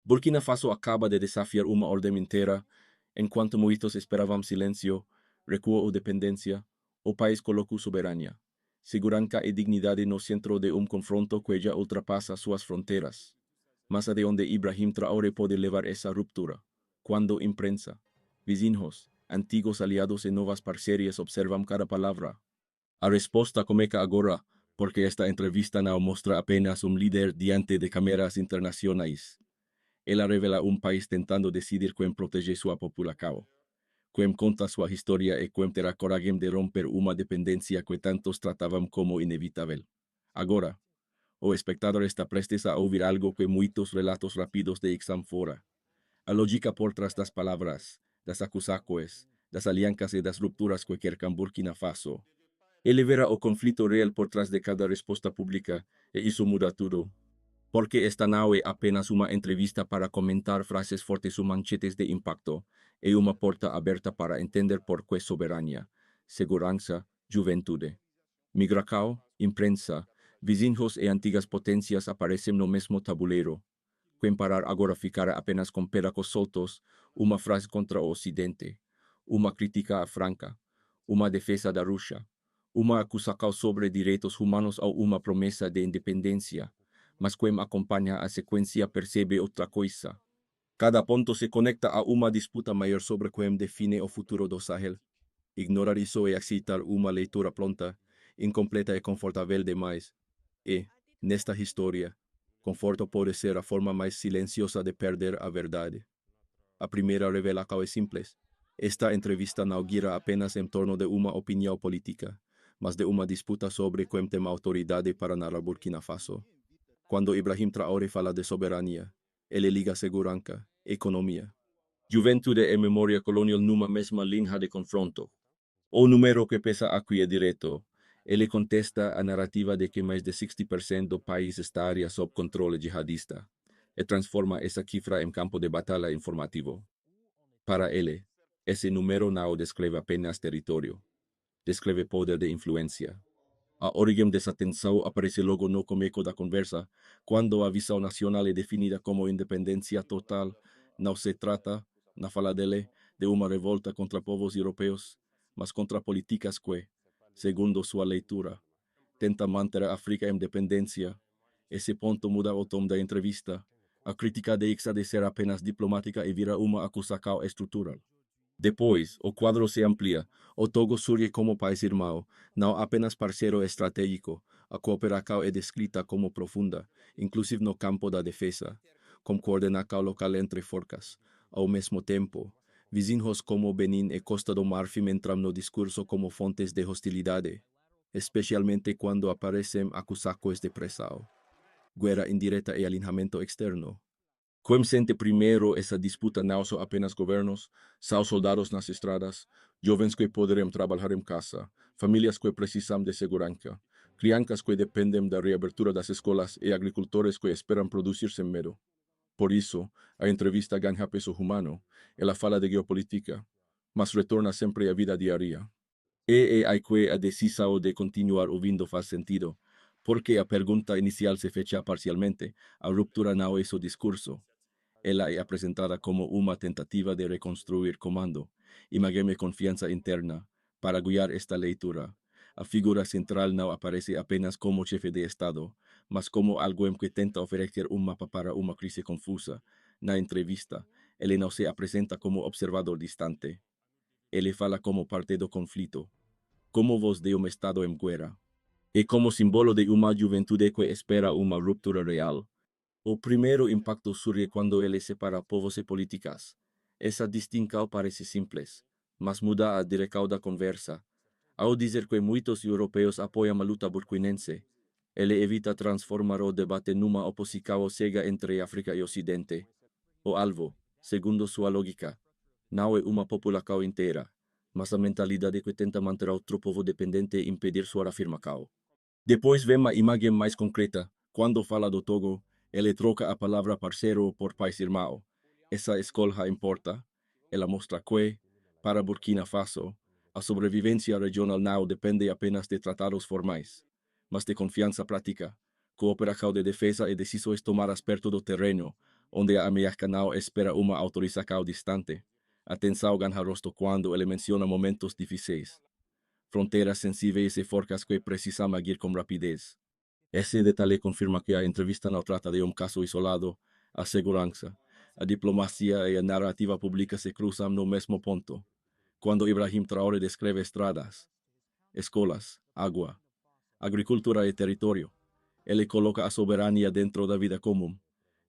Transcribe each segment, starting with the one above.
Burkina Faso acaba de desafiar uma orden inteira, enquanto muitos esperavam silêncio, recuo ou dependência, o país colocou soberania, segurança e dignidade no centro de confronto que já ultrapassa suas fronteiras. Mas até onde Ibrahim Traoré pode levar essa ruptura? Quando imprensa, vizinhos, antigos aliados e novas parcerias observam cada palavra. A resposta começa agora, porque esta entrevista não mostra apenas líder diante de câmeras internacionais. Ela revela país tentando decidir quem protege sua população, quem conta sua história e quem terá coragem de romper uma dependência que tantos tratavam como inevitável. Agora, o espectador está prestes a ouvir algo que muitos relatos rápidos de exam fora. A lógica por trás das palavras, das acusações, das alianças e das rupturas que cercam Burkina Faso. Ele verá o conflito real por trás de cada resposta pública, e isso muda tudo. Porque esta não é apenas uma entrevista para comentar frases fortes ou manchetes de impacto, é uma porta aberta para entender por que soberania, segurança, juventude. Migração, imprensa, vizinhos e antigas potências aparecem no mesmo tabuleiro. Quem parar agora ficará apenas com pedacos soltos, uma frase contra o Ocidente, uma crítica franca, uma defesa da Rússia, uma acusação sobre direitos humanos ou uma promessa de independência. Mas quem acompanha a sequência percebe outra coisa. Cada ponto se conecta a uma disputa maior sobre quem define o futuro do Sahel. Ignorar isso é aceitar uma leitura pronta, incompleta e confortável demais. E, nesta história, conforto pode ser a forma mais silenciosa de perder a verdade. A primeira revelação é simples. Esta entrevista não gira apenas em torno de uma opinião política, mas de uma disputa sobre quem tem autoridade para narrar Burkina Faso. Quando Ibrahim Traoré fala de soberania, ele liga segurança, economia, juventude e memória colonial numa mesma linha de confronto. O número que pesa aqui é direto. Ele contesta a narrativa de que mais de 60% do país estaria sob controle jihadista e transforma essa cifra em campo de batalha informativo. Para ele, esse número não descreve apenas território, descreve poder de influência. A origem dessa tensão aparece logo no começo da conversa, quando a visão nacional é definida como independência total. Não se trata, na fala dele, de uma revolta contra povos europeus, mas contra políticas que, segundo sua leitura, tenta manter a África em dependência. Esse ponto muda o tom da entrevista. A crítica deixa de ser apenas diplomática e vira uma acusação estrutural. Depois, o quadro se amplia. O Togo surge como país irmão, não apenas parceiro estratégico. A cooperação é descrita como profunda, inclusive no campo da defesa, com coordenação local entre forças. Ao mesmo tempo, vizinhos como Benin e Costa do Marfim entram no discurso como fontes de hostilidade, especialmente quando aparecem acusações de pressão, guerra indireta e alinhamento externo. Quem sente primeiro essa disputa não são apenas governos, são soldados nas estradas, jovens que poderiam trabalhar em casa, famílias que precisam de segurança, crianças que dependem da reabertura das escolas e agricultores que esperam produzir sem medo. Por isso, a entrevista ganha peso humano. Ela fala de geopolítica, mas retorna sempre à vida diária. E aí que a decisão de continuar ouvindo faz sentido, porque a pergunta inicial se fecha parcialmente, a ruptura não é o discurso. Ela é apresentada como uma tentativa de reconstruir comando, imagen e confiança interna. Para guiar esta leitura, a figura central não aparece apenas como chefe de Estado, mas como alguém que tenta oferecer mapa para uma crise confusa. Na entrevista, ele não se apresenta como observador distante. Ele fala como parte do conflito, como voz de Estado em guerra, e como símbolo de uma juventude que espera uma ruptura real. O primeiro impacto surge quando ele separa povos e políticas. Essa distinção parece simples, mas muda a direção da conversa. Ao dizer que muitos europeus apoiam a luta burkinense, ele evita transformar o debate numa oposição cega entre África e Ocidente. O alvo, segundo sua lógica, não é uma população inteira, mas a mentalidade que tenta manter outro povo dependente e impedir sua afirmação. Depois vem uma imagem mais concreta. Quando fala do Togo, ele troca a palavra parceiro por país irmão. Essa escolha importa. Ela mostra que, para Burkina Faso, a sobrevivência regional não depende apenas de tratados formais, mas de confiança prática, cooperação de defesa e decisões tomadas perto do terreno, onde a americano espera uma autorização distante. Atenção ganha rosto quando ele menciona momentos difíceis, fronteiras sensíveis e forcas que precisam agir com rapidez. Esse detalhe confirma que a entrevista não trata de um caso isolado. A segurança, a diplomacia e a narrativa pública se cruzam no mesmo ponto. Quando Ibrahim Traoré descreve estradas, escolas, água, agricultura e território, ele coloca a soberania dentro da vida comum,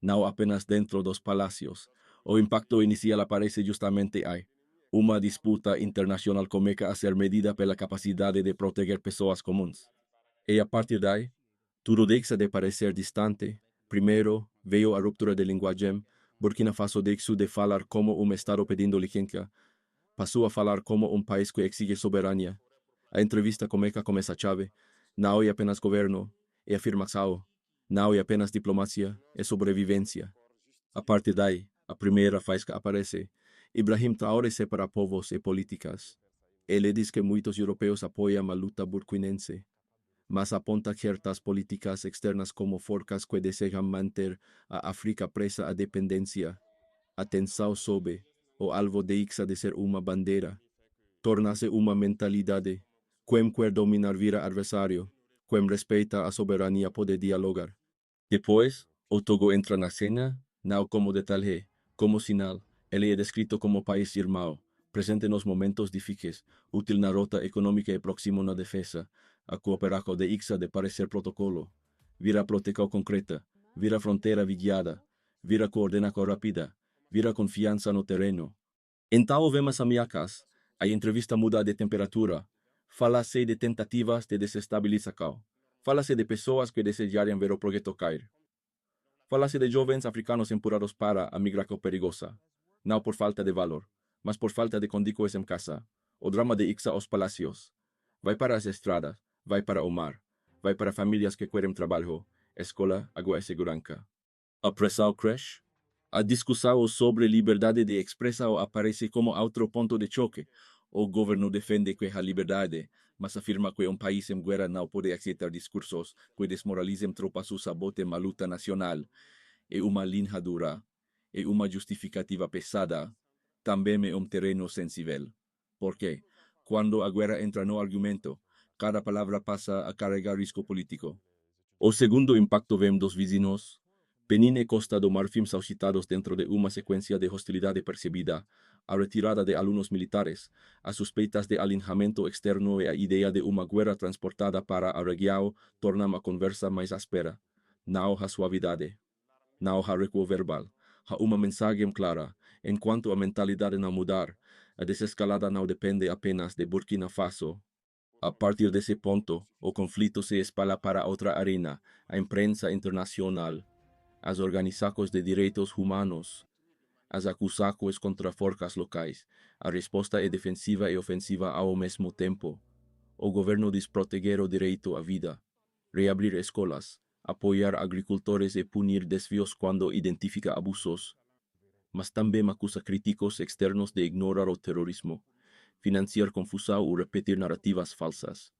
não apenas dentro dos palácios. O impacto inicial aparece justamente aí. Uma disputa internacional começa a ser medida pela capacidade de proteger pessoas comuns. E a partir daí, tudo deixa de parecer distante. Primeiro, veio a ruptura de linguagem. Burkina Faso deixou de falar como um Estado pedindo licença, passou a falar como um país que exige soberania. A entrevista começa com essa chave. Não é apenas governo, é afirmação. Não é apenas diplomacia, é sobrevivência. A partir daí, a primeira faísca aparece. Ibrahim Traoré separa povos e políticas. Ele diz que muitos europeus apoiam a luta burkinense, mas aponta certas políticas externas como forcas que desejam manter a África presa à dependência. A tensão sobe, o alvo deixa de ser uma bandeira, torna-se uma mentalidade. Quem quer dominar vira adversário, quem respeita a soberania pode dialogar. Depois, o Togo entra na cena, não como detalhe, como sinal. Ele é descrito como país irmão, presente nos momentos difíceis, útil na rota econômica e próximo na defesa. A cooperação de ICSA de parecer protocolo, vira proteção concreta, vira fronteira vigiada, vira coordenação rápida, vira confiança no terreno. Então vemos ameaças, a entrevista muda de temperatura, fala-se de tentativas de desestabilização, fala-se de pessoas que desejariam ver o projeto cair. Fala-se de jovens africanos empurrados para a migração perigosa, não por falta de valor, mas por falta de condições em casa. O drama de Ixa aos palácios. Vai para as estradas, vai para o mar, vai para famílias que querem trabalho, escola, água e segurança. A pressão cresce. A discussão sobre liberdade de expressão aparece como outro ponto de choque. O governo defende que a liberdade, mas afirma que um país em guerra não pode aceitar discursos que desmoralizem tropas ou sabotem a luta nacional. É uma linha dura, é uma justificativa pesada, também é um terreno sensível. Por quê? Quando a guerra entra no argumento, cada palavra passa a carregar risco político. O segundo impacto vem dos vizinhos. Benin e Costa do Marfim são citados dentro de uma sequência de hostilidade percebida, a retirada de alunos militares, as suspeitas de alinhamento externo e a ideia de uma guerra transportada para a região tornam a conversa mais áspera. Não há suavidade, não há recuo verbal, há uma mensagem clara. Enquanto a mentalidade não mudar, a desescalada não depende apenas de Burkina Faso. A partir desse ponto, o conflito se espalha para outra arena, a imprensa internacional, as organizações de direitos humanos, as acusações contra forças locais. A resposta é defensiva e ofensiva ao mesmo tempo. O governo diz proteger o direito à vida, reabrir escolas, apoiar agricultores e punir desvios quando identifica abusos, mas também acusa críticos externos de ignorar o terrorismo, financiar confusão ou repetir narrativas falsas.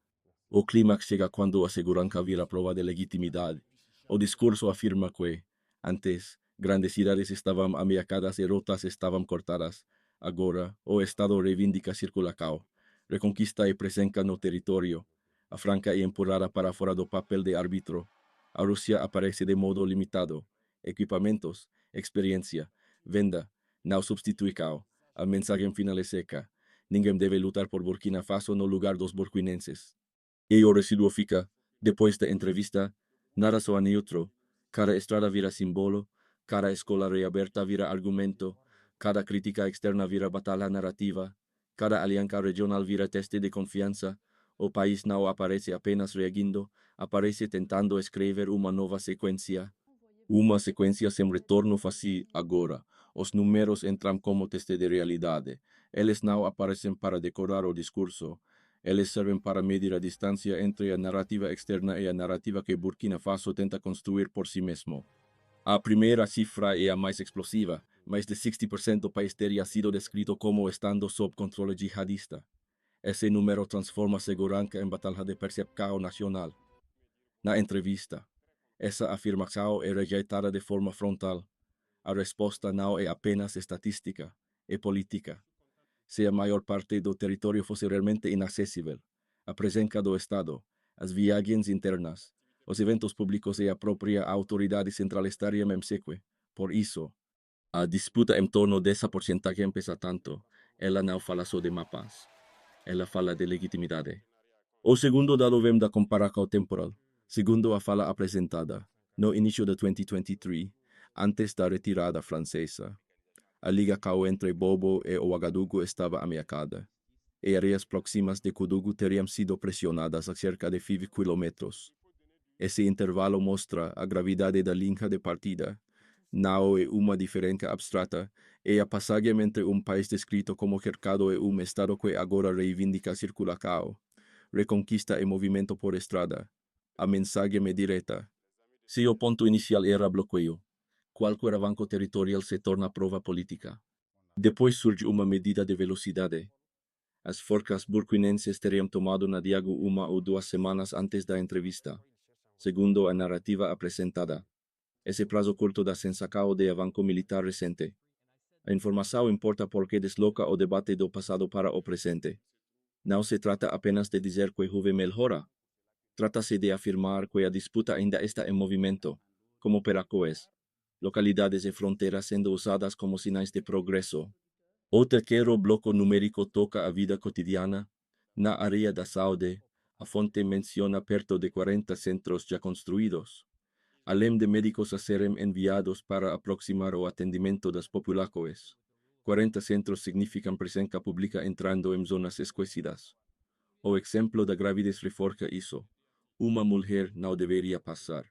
O clímax chega quando a segurança vira prova de legitimidade. O discurso afirma que, antes, grandes cidades estavam ameaçadas e rotas estavam cortadas. Agora, o Estado reivindica circulação, reconquista e presença no território. A Franca é empurrada para fora do papel de árbitro. A Rússia aparece de modo limitado. Equipamentos, experiência, venda, não substitui cao. A mensagem final é seca. Ninguém deve lutar por Burkina Faso no lugar dos burkinenses. E o residuo fica, depois da entrevista, nada soa neutro. Cada estrada vira símbolo, cada escola reaberta vira argumento, cada crítica externa vira batalha narrativa, cada aliança regional vira teste de confiança. O país não aparece apenas reagindo, aparece tentando escrever uma nova sequência. Uma sequência sem retorno fácil agora. Os números entram como teste de realidade. Eles não aparecem para decorar o discurso. Eles servem para medir a distância entre a narrativa externa e a narrativa que Burkina Faso tenta construir por si mesmo. A primeira cifra é a mais explosiva. Mais de 60% do país teria sido descrito como estando sob controle jihadista. Esse número transforma a segurança em batalha de percepção nacional. Na entrevista, essa afirmação é rejeitada de forma frontal. A resposta não é apenas estatística, é política. Se a maior parte do território fosse realmente inacessível, a presença do Estado, as viagens internas, os eventos públicos e a própria autoridade central estariam em seque. Por isso, a disputa em torno dessa porcentagem pesa tanto. Ela não fala só de mapas, ela fala de legitimidade. O segundo dado vem da comparação temporal. Segundo a fala apresentada, no início de 2023, antes da retirada francesa, a ligação entre Bobo e Ouagadougou estava ameaçada, e áreas próximas de Kudugu teriam sido pressionadas a cerca de 5 quilômetros. Esse intervalo mostra a gravidade da linha de partida. Não é uma diferença abstrata, é a passagem entre um país descrito como cercado e um estado que agora reivindica circulação, reconquista e movimento por estrada. A mensagem é direta. Se o ponto inicial era bloqueio, qualquer avanço territorial se torna prova política. Depois surge uma medida de velocidade. As forças burkinenses teriam tomado Nadiago 1 ou 2 semanas antes da entrevista, segundo a narrativa apresentada. Esse prazo curto da sensação de avanço militar recente. A informação importa porque desloca o debate do passado para o presente. Não se trata apenas de dizer que houve melhora. Trata-se de afirmar que a disputa ainda está em movimento, como Peracoes, localidades e fronteiras sendo usadas como sinais de progresso. O terceiro bloco numérico toca a vida cotidiana. Na área da saúde, a fonte menciona perto de 40 centros já construídos, além de médicos a serem enviados para aproximar o atendimento das populações. 40 centros significam presença pública entrando em zonas esquecidas. O exemplo da gravidez reforça isso. Uma mulher não deveria passar,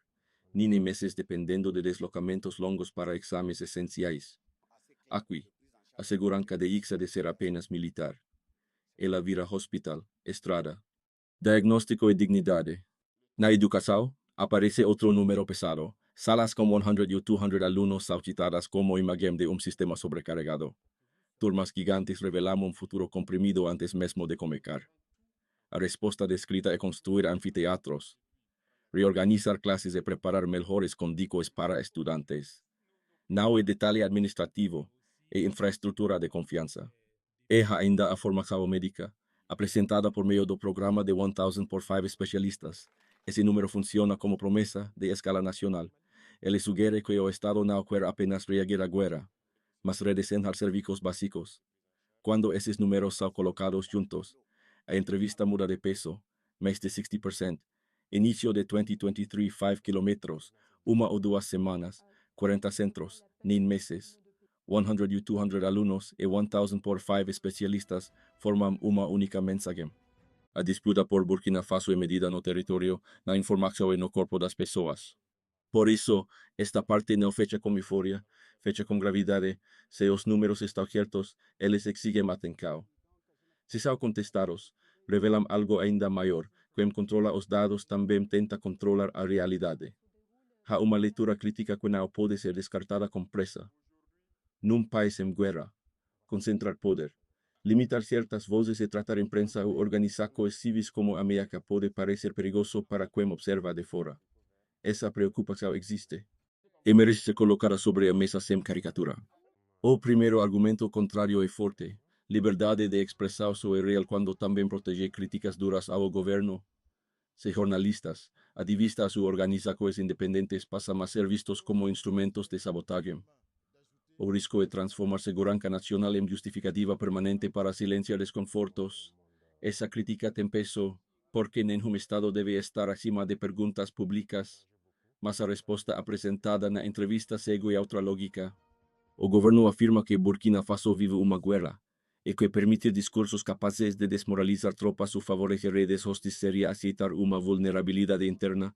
nem meses dependendo de deslocamentos longos para exames essenciais. Aqui, a segurança deixa de ser apenas militar. Ela vira hospital, estrada, diagnóstico e dignidade. Na educação, aparece outro número pesado. Salas com 100 e 200 alunos são citadas como imagem de um sistema sobrecarregado. Turmas gigantes revelam um futuro comprimido antes mesmo de começar. A resposta descrita é construir anfiteatros, reorganizar classes e preparar melhores condições para estudantes. Não é detalhe administrativo, é infraestrutura de confiança. É ainda a formação médica, apresentada por meio do programa de 1000 por 5 especialistas. Esse número funciona como promessa de escala nacional. Ele sugere que o Estado não quer apenas reagir à guerra, mas redesenhar serviços básicos. Quando esses números são colocados juntos, a entrevista muda de peso, mais de 60%. Início de 2023, 5 quilômetros, 1 ou 2 semanas, 40 centros, nem meses. 100 e 200 alunos e 1000 por 5 especialistas formam uma única mensagem. A disputa por Burkina Faso é medida no território, na informação e no corpo das pessoas. Por isso, esta parte não fecha com euforia, fecha com gravidade. Se os números estão certos, eles exigem atenção. Se são contestados, revelam algo ainda maior. Quem controla os dados também tenta controlar a realidade. Há uma leitura crítica que não pode ser descartada com pressa. Num país em guerra, concentrar poder, limitar certas vozes e tratar a imprensa ou organizar civis como ameaça pode parecer perigoso para quem observa de fora. Essa preocupação existe e merece ser colocada sobre a mesa sem caricatura. O primeiro argumento contrário é forte. Liberdade de expressão só é real quando também protege críticas duras ao governo. Se jornalistas, ativistas ou organizações independentes passam a ser vistos como instrumentos de sabotagem, o risco é transformar segurança nacional em justificativa permanente para silenciar desconfortos. Essa crítica tem peso, porque nenhum Estado deve estar acima de perguntas públicas, mas a resposta apresentada na entrevista segue outra lógica. O governo afirma que Burkina Faso vive uma guerra, e que permitir discursos capazes de desmoralizar tropas ou favorecer redes hostis seria aceitar uma vulnerabilidade interna.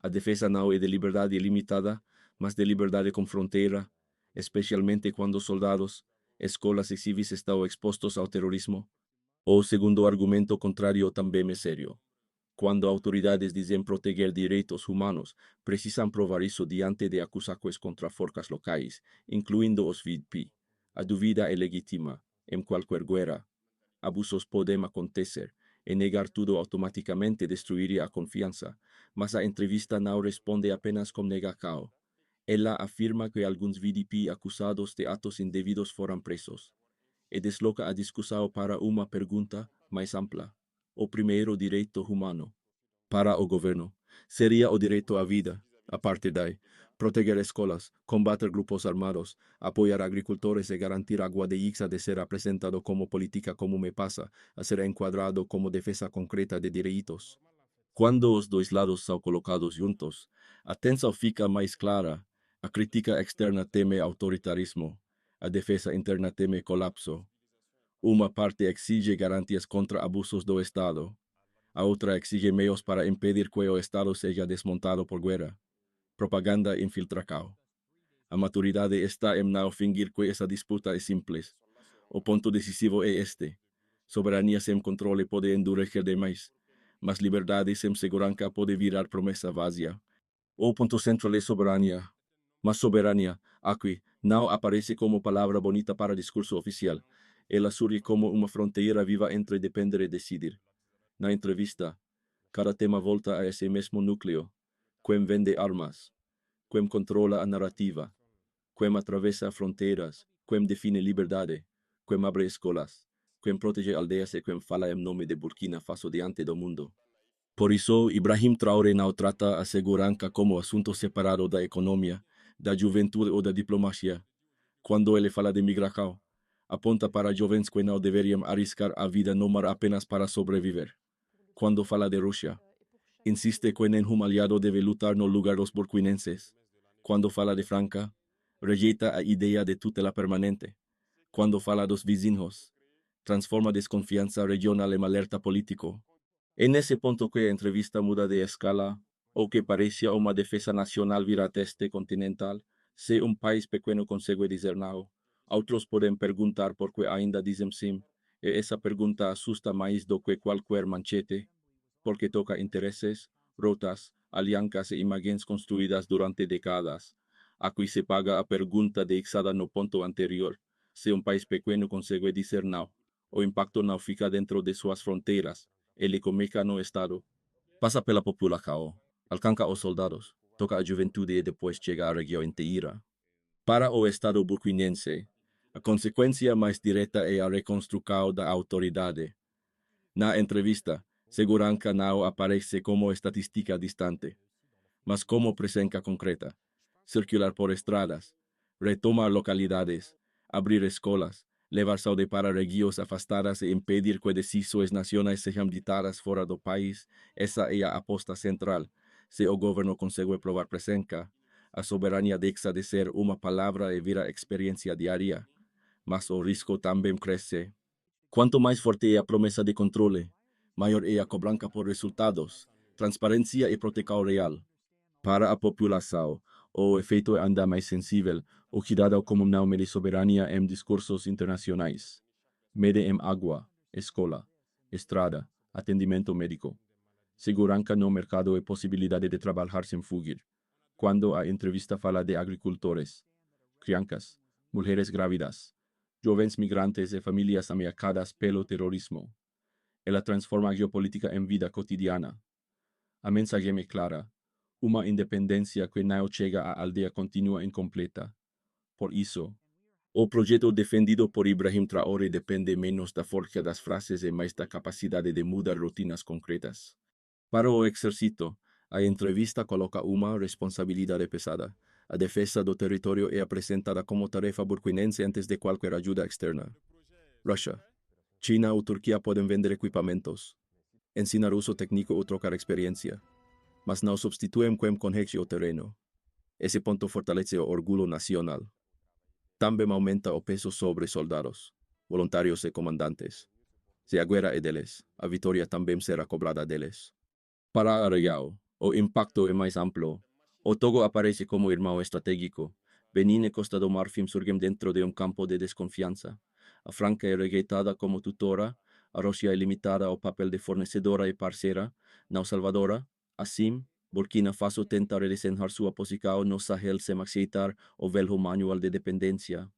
A defesa não é de liberdade ilimitada, mas de liberdade com fronteira, especialmente quando soldados, escolas e civis estão expostos ao terrorismo. O segundo argumento contrário também é sério. Quando autoridades dizem proteger direitos humanos, precisam provar isso diante de acusações contra forças locais, incluindo os VIP. A dúvida é legítima. Em qualquer guerra, abusos podem acontecer, e negar tudo automaticamente destruiria a confiança, mas a entrevista não responde apenas com negação. Ella afirma que alguns VDP acusados de atos indevidos foram presos, e desloca a discussão para uma pergunta mais ampla: o primeiro direito humano para o governo seria o direito à vida. A partir daí, proteger escolas, combater grupos armados, apoiar agricultores e garantir água de Ixa de ser apresentado como política como me passa a ser enquadrado como defesa concreta de direitos. Quando os dois lados são colocados juntos, a tensão fica mais clara, a crítica externa teme autoritarismo, a defesa interna teme colapso. Uma parte exige garantias contra abusos do Estado, a outra exige meios para impedir que o Estado seja desmontado por guerra, propaganda e infiltração. A maturidade está em não fingir que essa disputa é simples. O ponto decisivo é este: soberania sem controle pode endurecer demais, mas liberdade sem segurança pode virar promessa vazia. O ponto central é soberania. Mas soberania, aqui, não aparece como palavra bonita para discurso oficial. Ela surge como uma fronteira viva entre depender e decidir. Na entrevista, cada tema volta a esse mesmo núcleo. Quem vende armas, quem controla a narrativa, quem atravessa fronteiras, quem define liberdade, quem abre escolas, quem protege aldeias e quem fala em nome de Burkina Faso diante do mundo. Por isso, Ibrahim Traoré não trata a segurança como assunto separado da economia, da juventude ou da diplomacia. Quando ele fala de migração, aponta para jovens que não deveriam arriscar a vida no mar apenas para sobreviver. Quando fala de Rússia, insiste que nenhum aliado deve lutar no lugar dos burkinenses. Quando fala de Franca, rejeita a ideia de tutela permanente. Quando fala dos vizinhos, transforma desconfiança regional em alerta político. É nesse ponto que a entrevista muda de escala, ou que parecia uma defesa nacional vira teste continental. Se um país pequeno consegue dizer não, outros podem perguntar por que ainda dizem sim, e essa pergunta assusta mais do que qualquer manchete, porque toca interesses, rotas, alianças e imagens construídas durante décadas. Aqui se paga a pergunta deixada no ponto anterior. Se um país pequeno consegue dizer não, o impacto não fica dentro de suas fronteiras, ele começa no Estado. Passa pela população, alcança os soldados, toca a juventude e depois chega à região inteira. Para o Estado burkinense, a consequência mais direta é a reconstrução da autoridade. Na entrevista, segurança não aparece como estatística distante, mas como presença concreta. Circular por estradas, retomar localidades, abrir escolas, levar saúde para regiões afastadas e impedir que decisões nacionais sejam ditadas fora do país, essa é a aposta central. Se o governo consegue provar presença, a soberania deixa de ser uma palavra e vira experiência diária, mas o risco também cresce. Quanto mais forte é a promessa de controle, maior é a cobrança por resultados, transparência e proteção real. Para a população, o efeito é ainda mais sensível, o cuidado como não mede soberania em discursos internacionais. Mede em água, escola, estrada, atendimento médico, segurança no mercado e possibilidade de trabalhar sem fugir. Quando a entrevista fala de agricultores, crianças, mulheres grávidas, jovens migrantes e famílias ameaçadas pelo terrorismo, ela transforma a geopolítica em vida cotidiana. A mensagem é clara: uma independência que não chega à aldeia continua incompleta. Por isso, o projeto defendido por Ibrahim Traoré depende menos da força das frases e mais da capacidade de mudar rotinas concretas. Para o exército, a entrevista coloca uma responsabilidade pesada. A defesa do território é apresentada como tarefa burkinense antes de qualquer ajuda externa. Rússia, China ou Turquia podem vender equipamentos, ensinar uso técnico ou trocar experiência, mas não substituem quem conhece o terreno. Esse ponto fortalece o orgulho nacional. Também aumenta o peso sobre soldados, voluntários e comandantes. Se a guerra é deles, a vitória também será cobrada deles. Para a região, o impacto é mais amplo. O Togo aparece como irmão estratégico. Benin e Costa do Marfim surgem dentro de um campo de desconfiança. A Franca é rejeitada como tutora, a Rússia é limitada ao papel de fornecedora e parceira, não salvadora. Assim, Burkina Faso tenta redesenhar sua posição no Sahel sem aceitar o velho manual de dependência.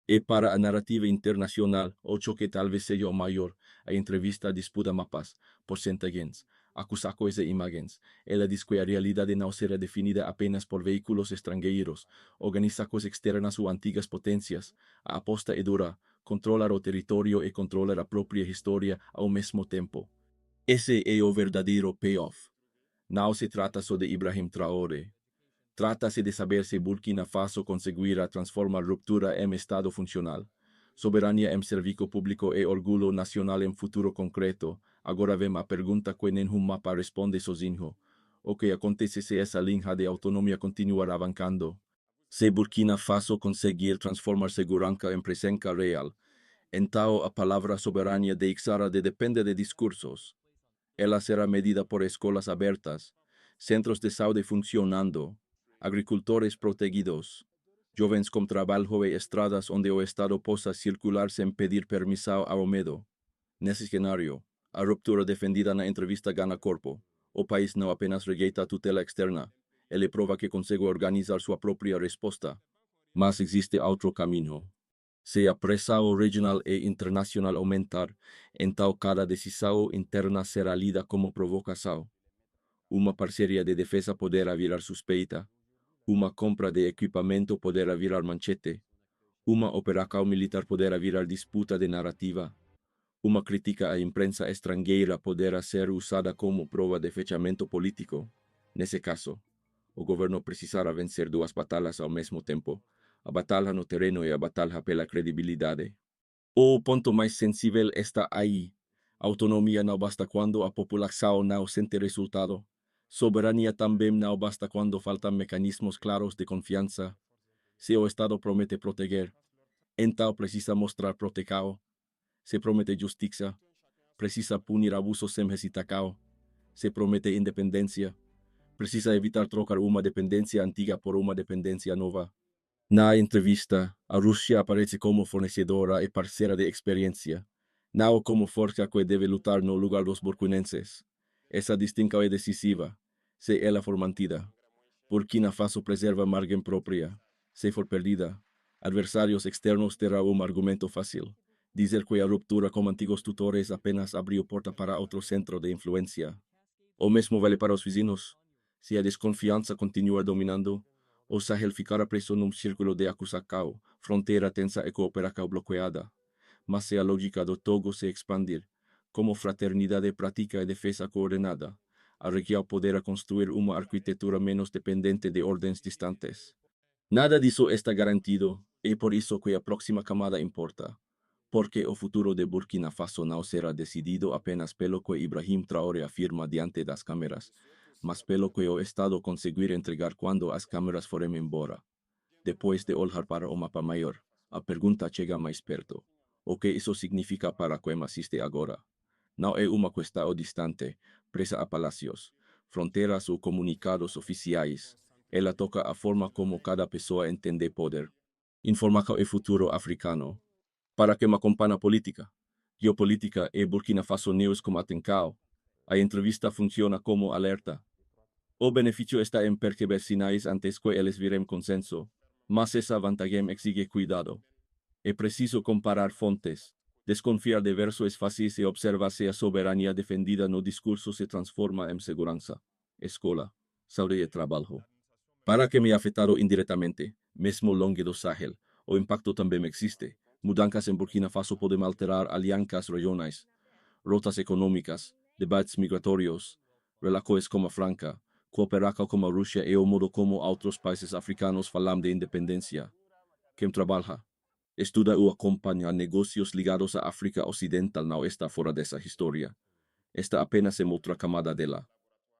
E para a narrativa internacional, o choque talvez seja o maior. A entrevista disputa mapas, porcentagens, acusar coisas e imagens. Ela diz que a realidade não será definida apenas por veículos estrangeiros, organizações externas ou antigas potências. A aposta é dura, controlar o território e controlar a própria história ao mesmo tempo. Esse é o verdadeiro payoff. Não se trata só de Ibrahim Traoré. Trata-se de saber se Burkina Faso conseguirá transformar ruptura em Estado funcional. Soberania em serviço público e orgulho nacional em futuro concreto. Agora vem a pergunta que nenhum mapa responde sozinho. O que acontece se essa linha de autonomia continuar avançando? Se Burkina Faso conseguir transformar segurança em presença real, então a palavra soberania deixará de depender de discursos. Ela será medida por escolas abertas, centros de saúde funcionando, agricultores protegidos, jovens com trabalho e estradas onde o Estado possa circular sem pedir permissão ao medo. Nesse cenário, a ruptura defendida na entrevista ganha corpo. O país não apenas rejeita a tutela externa, ele prova que consegue organizar sua própria resposta. Mas existe outro caminho. Se a pressão regional e internacional aumentar, então cada decisão interna será lida como provocação. Uma parceria de defesa poderá virar suspeita, uma compra de equipamento poderá virar manchete, uma operação militar poderá virar disputa de narrativa, uma crítica à imprensa estrangeira poderá ser usada como prova de fechamento político. Nesse caso, o governo precisará vencer duas batalhas ao mesmo tempo, a batalha no terreno e a batalha pela credibilidade. O ponto mais sensível está aí. Autonomia não basta quando a população não sente resultado. Soberania também não basta quando faltam mecanismos claros de confiança. Se o Estado promete proteger, então precisa mostrar proteção. Se promete justiça, precisa punir abusos sem hesitar. Se promete independência, precisa evitar trocar uma dependência antiga por uma dependência nova. Na entrevista, a Rússia aparece como fornecedora e parceira de experiência, não como força que deve lutar no lugar dos burkinenses. Essa distinção é decisiva, se ela for mantida. Burkina Faso preserva margem própria. Se for perdida, adversários externos terão um argumento fácil. Dizer que a ruptura com antigos tutores apenas abriu porta para outro centro de influência. O mesmo vale para os vizinhos. Se a desconfiança continuar dominando, o Sahel ficará preso num círculo de acusação, fronteira tensa e cooperação bloqueada. Mas se a lógica do Togo se expandir, como fraternidade prática e defesa coordenada, a região poderá construir uma arquitetura menos dependente de ordens distantes. Nada disso está garantido, e por isso que a próxima camada importa. Porque o futuro de Burkina Faso não será decidido apenas pelo que Ibrahim Traoré afirma diante das câmeras, mas pelo que o Estado conseguir entregar quando as câmeras forem embora. Depois de olhar para o mapa maior, a pergunta chega mais perto. O que isso significa para quem assiste agora? Não é uma questão distante, presa a palácios, fronteiras ou comunicados oficiais. Ela toca a forma como cada pessoa entende poder. Informação e futuro africano. Para que me acompanhe a política, geopolítica e Burkina Faso News como atencao. A entrevista funciona como alerta. O benefício está em perceber sinais antes que eles virem consenso, mas essa vantagem exige cuidado. É preciso comparar fontes, desconfiar de versos fáceis e observar se a soberania defendida no discurso se transforma em segurança, escola, saúde e trabalho. Para que me afetado indiretamente, mesmo longe do Sahel, o impacto também existe. Mudanças em Burkina Faso podem alterar alianças regionais, rotas econômicas, debates migratórios, relações como a Franca, cooperação com a Rússia e o modo como outros países africanos falam de independência. Quem trabalha, estuda ou acompanha negócios ligados à África Ocidental não está fora dessa história. Está apenas em outra camada dela.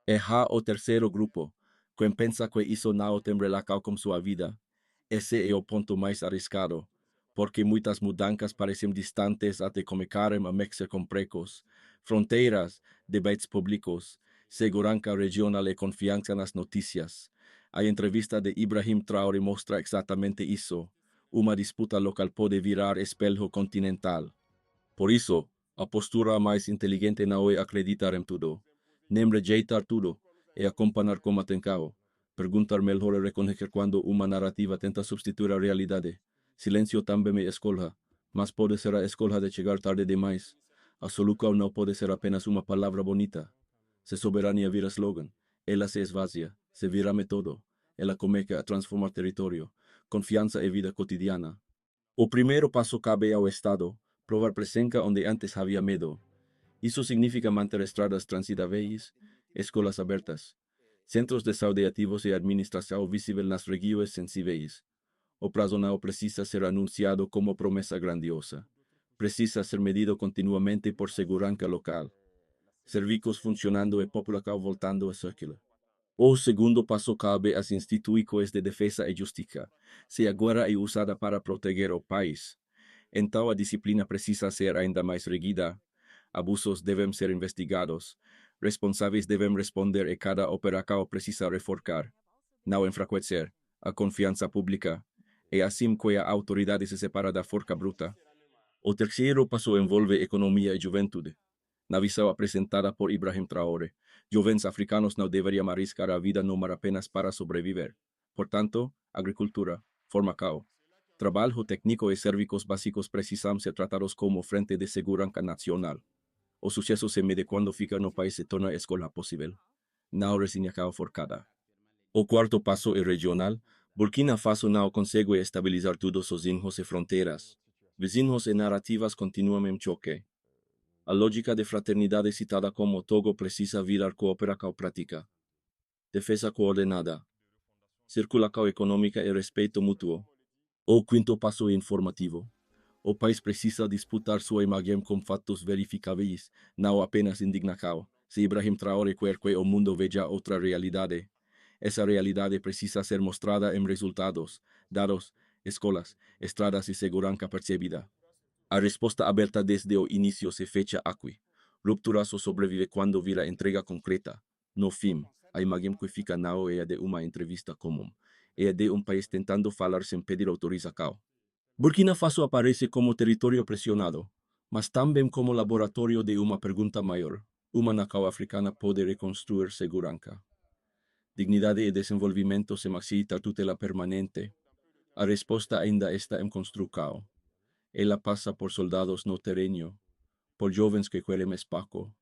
É o terceiro grupo, quem pensa que isso não tem relação com sua vida. Esse é o ponto mais arriscado, porque muitas mudanças parecem distantes até começarem a mexer com precos, fronteiras, debates públicos, segurança regional e confiança nas notícias. A entrevista de Ibrahim Traoré mostra exatamente isso. Uma disputa local pode virar espelho continental. Por isso, a postura mais inteligente não é acreditar em tudo, nem rejeitar tudo, é acompanhar com atenção. Perguntar melhor e reconhecer quando uma narrativa tenta substituir a realidade. Silêncio também é escolha, mas pode ser a escolha de chegar tarde demais. A solução não pode ser apenas uma palavra bonita. Se soberanía vira slogan, ella se esvazia, se vira método, ella comeca a transformar territorio, confianza e vida cotidiana. O primeiro passo cabe ao Estado, provar presença onde antes havia medo. Isso significa manter estradas transitáveis, escolas abertas, centros de saúde ativos e administração visível nas regiões sensíveis. O prazo não precisa ser anunciado como promessa grandiosa. Precisa ser medido continuamente por segurança local. Serviços funcionando e população voltando a circular. O segundo passo cabe às instituições de defesa e justiça. Se a guerra é usada para proteger o país, então a disciplina precisa ser ainda mais rígida. Abusos devem ser investigados. Responsáveis devem responder e cada operação precisa reforçar, não enfraquecer, a confiança pública. E assim que a autoridade se separa da forca bruta. O terceiro passo envolve economia e juventude. Na visão apresentada por Ibrahim Traoré, jovens africanos não deveriam arriscar a vida número apenas para sobreviver. Portanto, agricultura, formação, trabalho técnico e serviços básicos precisam ser tratados como frente de segurança nacional. O sucesso se mede quando fica no país se torna escola possível. Não resignação forcada. O quarto passo é regional. Burkina Faso não consegue estabilizar tudo sozinho e fronteiras. Vizinhos e narrativas continuam em choque. A lógica de fraternidade citada como Togo precisa virar cooperação prática. Defesa coordenada. Circulação econômica e respeito mútuo. O quinto passo é informativo. O país precisa disputar sua imagem com fatos verificáveis, não apenas indignação. Se Ibrahim Traoré quer que o mundo veja outra realidade, essa realidade precisa ser mostrada em resultados, dados, escolas, estradas e segurança percebida. A resposta aberta desde o início se fecha aqui. Ruptura só sobrevive quando vira entrega concreta. No fim, a imagem que fica não é a de uma entrevista comum, é a de um país tentando falar sem pedir autorização. Burkina Faso aparece como território pressionado, mas também como laboratório de uma pergunta maior. Uma nação africana pode reconstruir segurança. Dignidade e desenvolvimento sem maximitar tutela permanente. A resposta ainda está em construção. Ela passa por soldados no terreno, por jovens que querem espaço,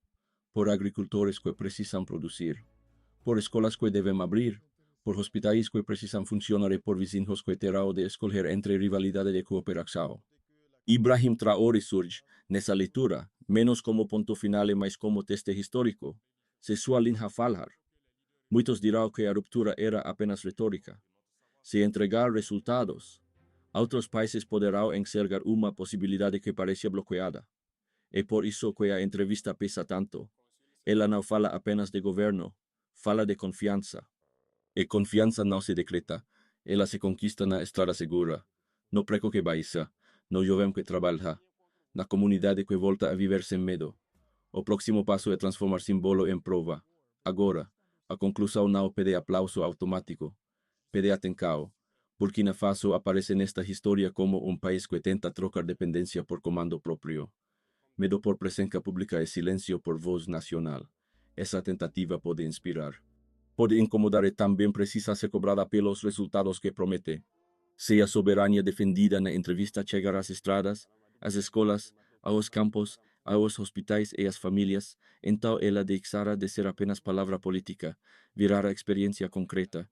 por agricultores que precisam produzir, por escolas que devem abrir, por hospitais que precisam funcionar e por vizinhos que terão de escolher entre rivalidade e cooperação. Ibrahim Traoré surge, nessa leitura, menos como ponto final e mais como teste histórico. Se sua linha falhar, muitos dirão que a ruptura era apenas retórica. Se entregar resultados, outros países poderão enxergar uma possibilidade que parecia bloqueada. É por isso que a entrevista pesa tanto. Ela não fala apenas de governo, fala de confiança. E confiança não se decreta, ela se conquista na estrada segura, no preco que baixa, no jovem que trabalha, na comunidade que volta a viver sem medo. O próximo passo é transformar símbolo em prova. Agora, a conclusão não pede aplauso automático, pede atenção. Burkina Faso aparece nesta história como um país que tenta trocar dependência por comando próprio. Medo por presença pública e silêncio por voz nacional. Essa tentativa pode inspirar. Pode incomodar e também precisa ser cobrada pelos resultados que promete. Se a soberania defendida na entrevista chegar às estradas, às escolas, aos campos, aos hospitais e às famílias, então ela deixará de ser apenas palavra política, virará experiência concreta.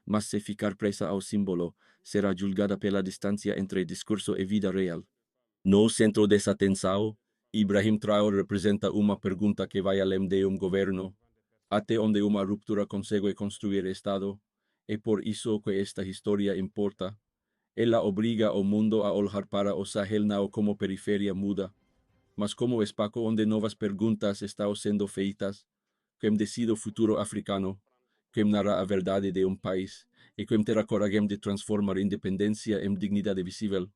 Mas se ficar presa ao símbolo, será julgada pela distância entre discurso e vida real. No centro dessa tensão, Ibrahim Traoré representa uma pergunta que vai além de um governo, até onde uma ruptura consegue construir Estado. É por isso que esta história importa. Ela obriga o mundo a olhar para o Sahel não como periferia muda, mas como espaço onde novas perguntas estão sendo feitas. Quem decide o futuro africano? Quem narra a verdade de um país? E quem terá coragem de transformar independência em dignidade visível?